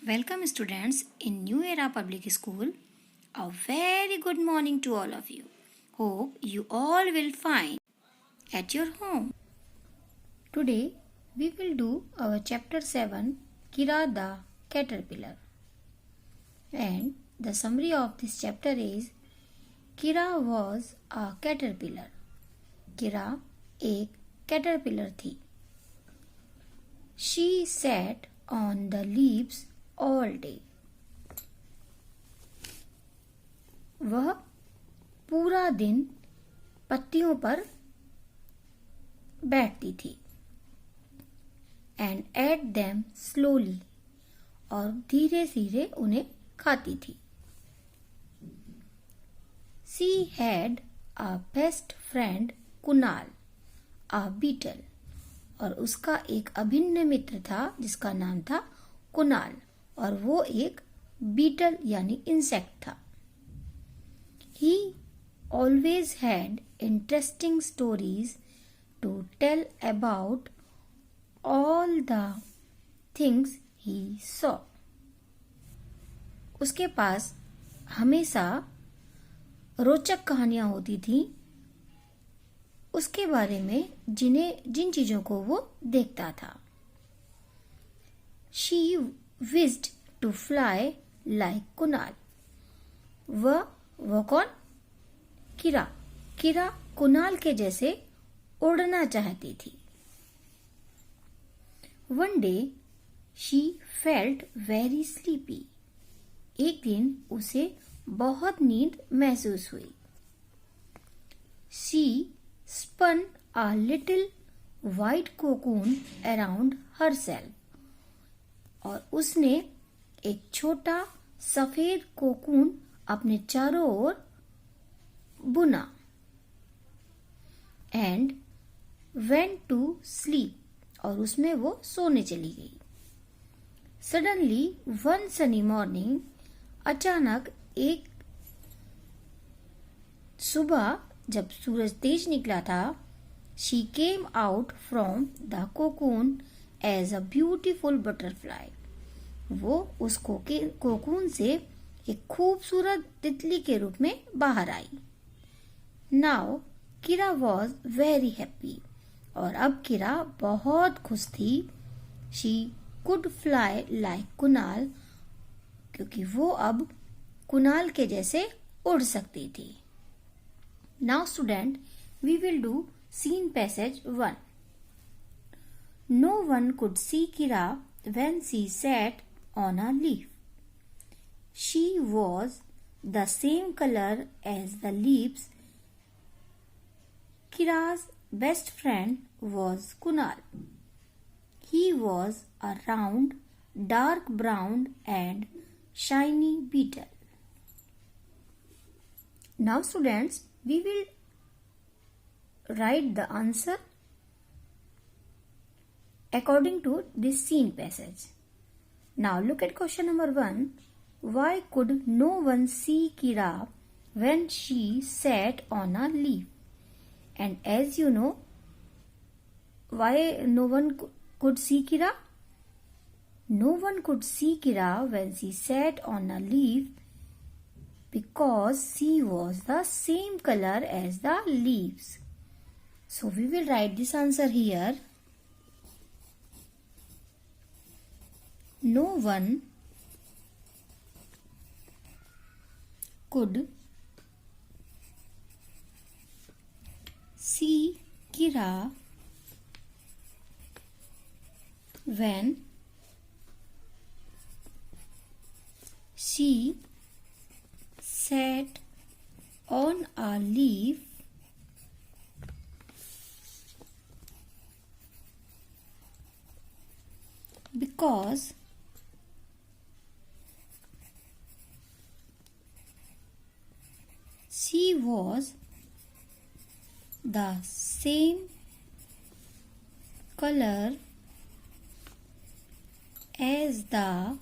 Welcome students in New Era Public School. A very good morning to all of you. Hope you all will find at your home. Today we will do our chapter 7 Kira the Caterpillar. And the summary of this chapter is Kira was a caterpillar. Kira एक caterpillar थी. She sat on the leaves all day. वह पूरा दिन पत्तियों पर बैठती थी. And ate them slowly. और धीरे धीरे उन्हें खाती थी. She had a best friend Kunal, a beetle. और उसका एक अभिन्न मित्र था जिसका नाम था कुणाल और वो एक बीटल यानी इंसेक्ट था. He always had interesting stories to tell about all the things he saw. उसके पास हमेशा रोचक कहानियां होती थी उसके बारे में जिन चीजों को वो देखता था. She wished to fly like Kunal. वह कौन? किरा. किरा कुणाल के जैसे उड़ना चाहती थी. One day she felt very sleepy. एक दिन उसे बहुत नींद महसूस हुई. She spun a little white cocoon around herself. और उसने एक छोटा सफेद कोकून अपने चारों ओर बुना. And went to sleep. और उसमें वो सोने चली गई. Suddenly one sunny morning, अचानक एक सुबह जब सूरज तेज निकला था, she came out from the cocoon as a beautiful butterfly. वो उस कोकून से एक खूबसूरत तितली के रूप में बाहर आई. Now किरा was very happy. और अब किरा बहुत खुश थी. She could fly like Kunal. क्योंकि वो अब कुणाल के जैसे उड़ सकती थी. Now student, we will do scene passage 1. No one could see Kira when she sat on a leaf. She was the same color as the leaves. Kira's best friend was Kunal. He was a round, dark brown and shiny beetle. Now students, we will write the answer according to this scene passage. Now look at question number 1. Why could no one see Kira when she sat on a leaf? And as you know, why no one could see Kira? No one could see Kira when she sat on a leaf because she was the same color as the leaves. So we will write this answer here. No one could see Kira when she sat on a leaf because she was the same color as the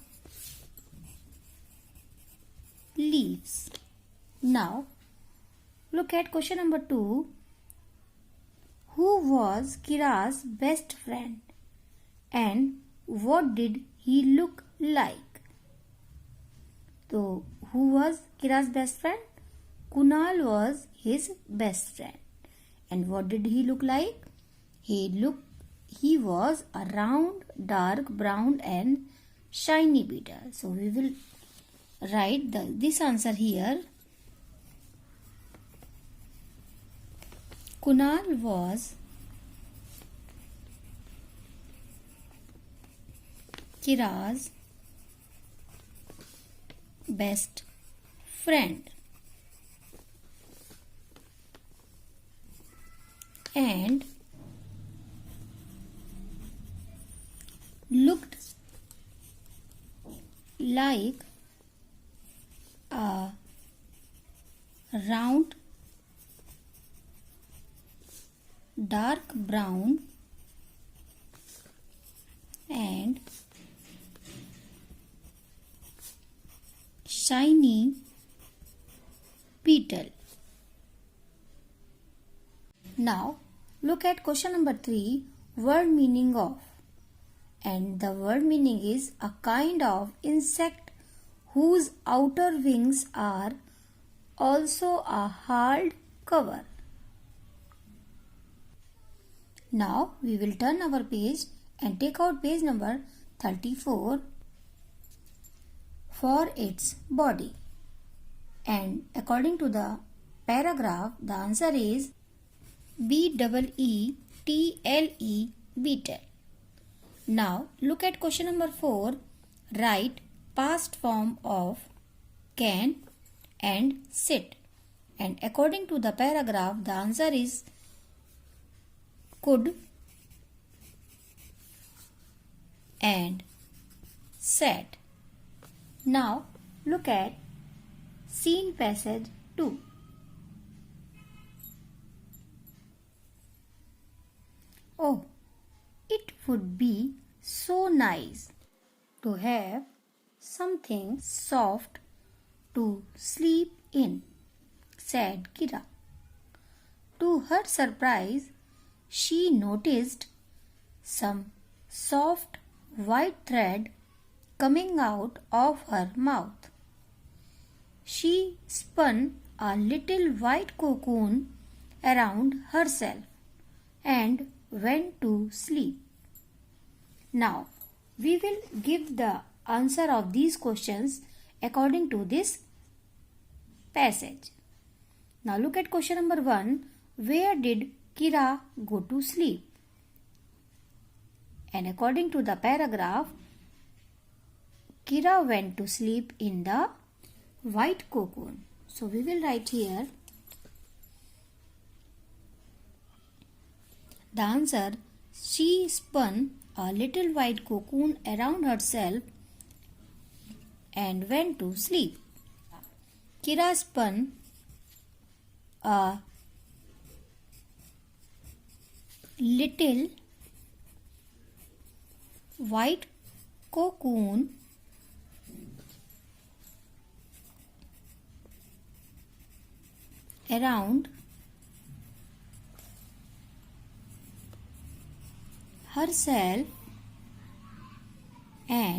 leaves. Now look at question number 2. Who was Kira's best friend and what did he look like? So, who was Kira's best friend? Kunal was his best friend. And what did he look like? He was a round, dark brown and shiny beetle. So we will write this answer here. Kunal was Kira's best friend. And looked like a round, dark brown and shiny beetle. Now look at question number 3, word meaning of. And the word meaning is a kind of insect whose outer wings are also a hard cover. Now we will turn our page and take out page number 34 for its body. And according to the paragraph, the answer is B-E-E-T-L-E, beetle. Now look at question number 4. Write past form of can and sit. And according to the paragraph, the answer is could and sat. Now look at scene passage 2. Oh, it would be so nice to have something soft to sleep in, said Kira. To her surprise, she noticed some soft white thread coming out of her mouth. She spun a little white cocoon around herself and went to sleep. Now, we will give the answer of these questions according to this passage. Now, look at question number 1. Where did Kira go to sleep? And according to the paragraph, Kira went to sleep in the white cocoon. So, we will write here the answer. She spun a little white cocoon around herself and went to sleep. Kira spun a little white cocoon around herself and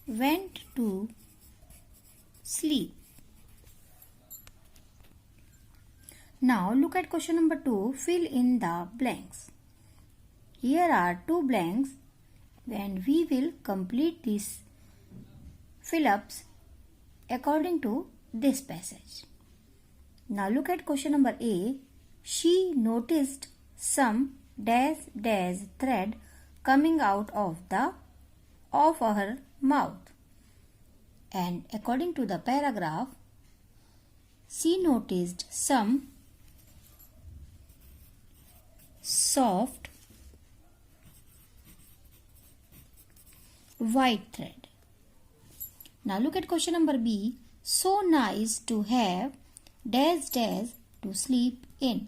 went to sleep. Now look at question number 2. Fill in the blanks. Here are 2 blanks and we will complete these fill-ups according to this passage. Now look at question number A. She noticed some dash thread coming out of her mouth. And according to the paragraph, she noticed some soft white thread. Now look at question number B. So nice to have dash to sleep in.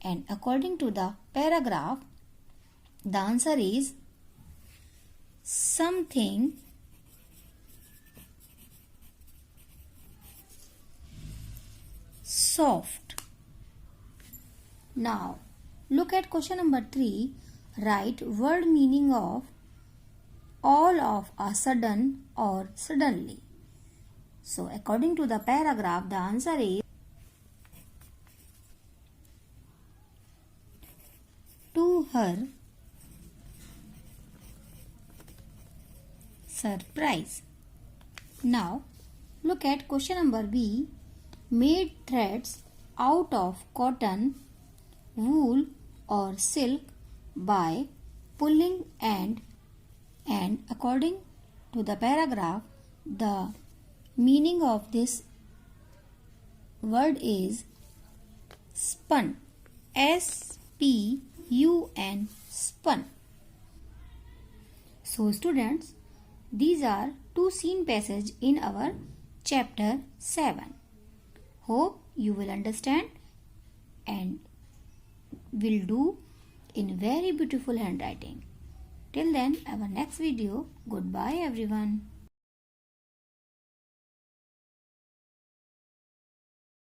And according to the paragraph, the answer is something soft. Now look at question number 3. Write word meaning of all of a sudden or suddenly. So according to the paragraph, the answer is to her surprise. Now look at question number B. Made threads out of cotton, wool or silk by pulling and according to the paragraph, the meaning of this word is spun. S-P-U-N, spun. So students, these are two scene passages in our chapter 7. Hope you will understand and will do in very beautiful handwriting. Till then, our next video. Goodbye everyone.